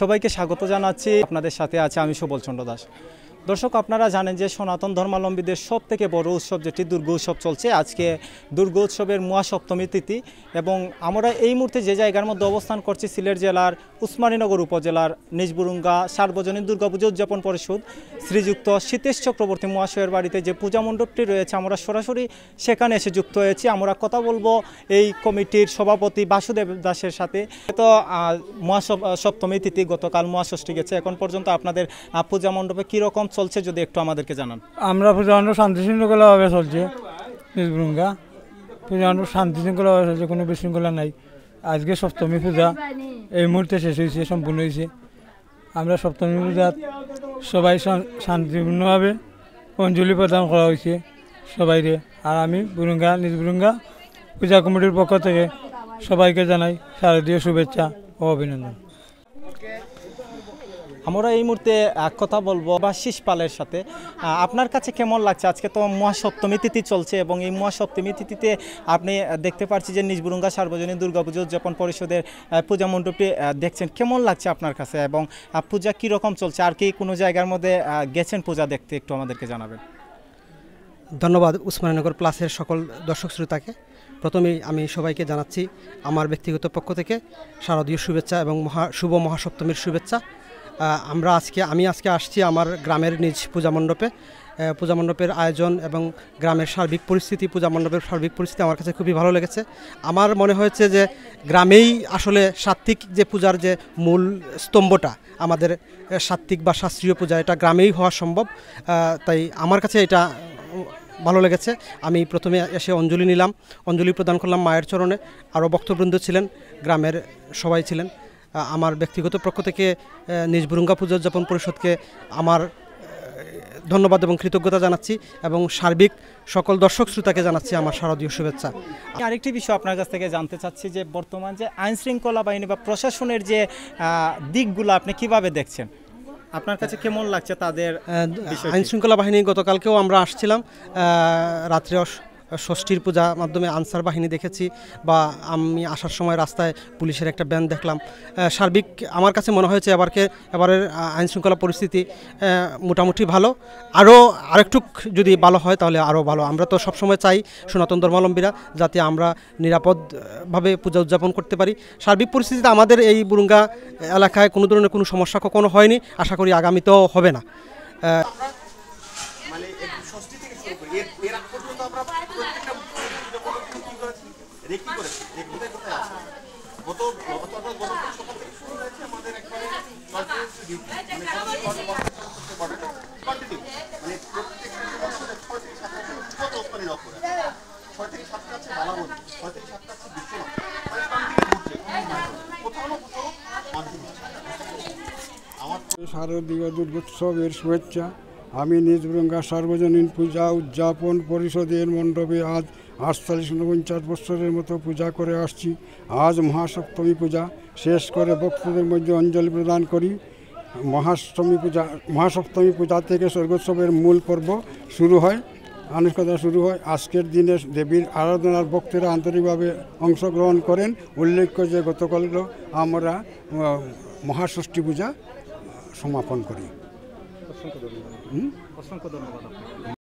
সবাইকে স্বাগত জানাচ্ছি। আপনাদের সাথে আছে আমি সুবল চন্দ্র দাস। দর্শক, আপনারা জানেন যে সনাতন ধর্মাবলম্বীদের সব থেকে বড় উৎসব যেটি দুর্গোৎসব চলছে। আজকে দুর্গোৎসবের মহাসপ্তমী তিথি এবং আমরা এই মুহূর্তে যে জায়গার মধ্যে অবস্থান করছি সিলেট জেলার উসমানীনগর উপজেলার নিজবুরুঙ্গা সার্বজনীন দুর্গাপুজো উদযাপন পরিষদ শ্রীযুক্ত সীতেশ চক্রবর্তী মহাশয়ের বাড়িতে যে পূজা মণ্ডপটি রয়েছে, আমরা সরাসরি সেখানে এসে যুক্ত হয়েছি। আমরা কথা বলবো এই কমিটির সভাপতি বাসুদেব দাসের সাথে। তো মহাসপ্তমী তিথি গতকাল মহাষষ্ঠী গেছে, এখন পর্যন্ত আপনাদের পূজা মণ্ডপে কীরকম চলছে যদি একটু আমাদেরকে জানান। আমরা পূজা মণ্ডপ শান্তিশৃঙ্খলাভাবে চলছে। নিজবুরুঙ্গা পূজা মণ্ডপ শান্তিশৃঙ্খলাভাবে চলছে, কোনো বিশৃঙ্খলা নাই। আজকে সপ্তমী পূজা এই মুহূর্তে শেষ হয়েছে, সম্পূর্ণ হয়েছে। আমরা সপ্তমী পূজাত সবাই শান্তিপূর্ণভাবে অঞ্জলি প্রদান করা হয়েছে সবাইরে। আর আমি নিজবুরুঙ্গা পূজা কমিটির পক্ষ থেকে সবাইকে জানাই শারদীয় শুভেচ্ছা ও অভিনন্দন। আমরা এই মুহূর্তে কথা বলবো বাশিস পালের সাথে। আপনার কাছে কেমন লাগছে? আজকে তো মহাসপ্তমী তিথি চলছে এবং এই মহাসপ্তমী তিথিতে আপনি দেখতে পাচ্ছি যে নিজবুরুঙ্গা সার্বজনীন দুর্গাপুজো উদযাপন পরিষদের পূজা মণ্ডপটি দেখছেন, কেমন লাগছে আপনার কাছে এবং পূজা কীরকম চলছে? আর কি কোনো জায়গার মধ্যে গেছেন পূজা দেখতে, একটু আমাদেরকে জানাবেন। ধন্যবাদ উসমানীনগর প্লাসের সকল দর্শক শ্রোতাকে। প্রথমেই আমি সবাইকে জানাচ্ছি আমার ব্যক্তিগত পক্ষ থেকে শারদীয় শুভেচ্ছা এবং শুভ মহাসপ্তমীর শুভেচ্ছা। আমি আজকে আসছি আমার গ্রামের নিজ পূজা মণ্ডপে। পূজা মণ্ডপের আয়োজন এবং গ্রামের সার্বিক পরিস্থিতি, পূজা মণ্ডপের সার্বিক পরিস্থিতি আমার কাছে খুবই ভালো লেগেছে। আমার মনে হয়েছে যে গ্রামেই আসলে সাত্ত্বিক যে পূজার যে মূল স্তম্ভটা, আমাদের সাত্ত্বিক বা শাস্ত্রীয় পূজা, এটা গ্রামেই হওয়া সম্ভব। তাই আমার কাছে এটা ভালো লেগেছে। আমি প্রথমে এসে অঞ্জলি নিলাম, অঞ্জলি প্রদান করলাম মায়ের চরণে। আরও বক্তবৃন্দ ছিলেন, গ্রামের সবাই ছিলেন। আমার ব্যক্তিগত পক্ষ থেকে নিজবুরুঙ্গা পূজা উদযাপন পরিষদকে আমার ধন্যবাদ এবং কৃতজ্ঞতা জানাচ্ছি এবং সার্বিক সকল দর্শক শ্রোতাকে জানাচ্ছি আমার শারদীয় শুভেচ্ছা। আরেকটি বিষয় আপনার কাছ থেকে জানতে চাচ্ছি যে বর্তমান যে আইন শৃঙ্খলা বাহিনী বা প্রশাসনের যে দিকগুলো আপনি কিভাবে দেখছেন? আপনার কাছে কেমন লাগছে তাদের? আইন শৃঙ্খলা বাহিনী গতকালকেও আমরা আসছিলাম, রাত্রে ষষ্ঠীর পূজা মাধ্যমে আনসার বাহিনী দেখেছি, বা আমি আসার সময় রাস্তায় পুলিশের একটা ব্যান দেখলাম। সার্বিক আমার কাছে মনে হয়েছে এবারের আইন শৃঙ্খলা পরিস্থিতি মোটামুটি ভালো। আরেকটু যদি ভালো হয় তাহলে আরও ভালো। আমরা তো সবসময় চাই সনাতন ধর্মাবলম্বীরা যাতে আমরা নিরাপদভাবে পূজা উদযাপন করতে পারি। সার্বিক পরিস্থিতিতে আমাদের এই বুরুঙ্গা এলাকায় কোনো ধরনের কোনো সমস্যা কখনো হয়নি, আশা করি আগামীতেও হবে না। শারদীয় দুর্গোৎসবের শুভেচ্ছা। আমি নিজবুরুঙ্গা সার্বজনীন পূজা উদযাপন পরিষদের মণ্ডপে আজ 48-49 বছরের মতো পূজা করে আসছি। আজ মহাসপ্তমী পূজা শেষ করে ভক্তদের মধ্যে অঞ্জলি প্রদান করি। মহাসপ্তমী পূজা থেকে স্বর্গোৎসবের মূল পর্ব শুরু হয়, আনুষ্ঠানিকতা শুরু হয়। আজকের দিনে দেবীর আরাধনার ভক্তরা আন্তরিকভাবে অংশগ্রহণ করেন। উল্লেখ্য যে গতকাল আমরা মহাষষ্ঠী পূজা সমাপন করি। অসংখ্য ধন্যবাদ।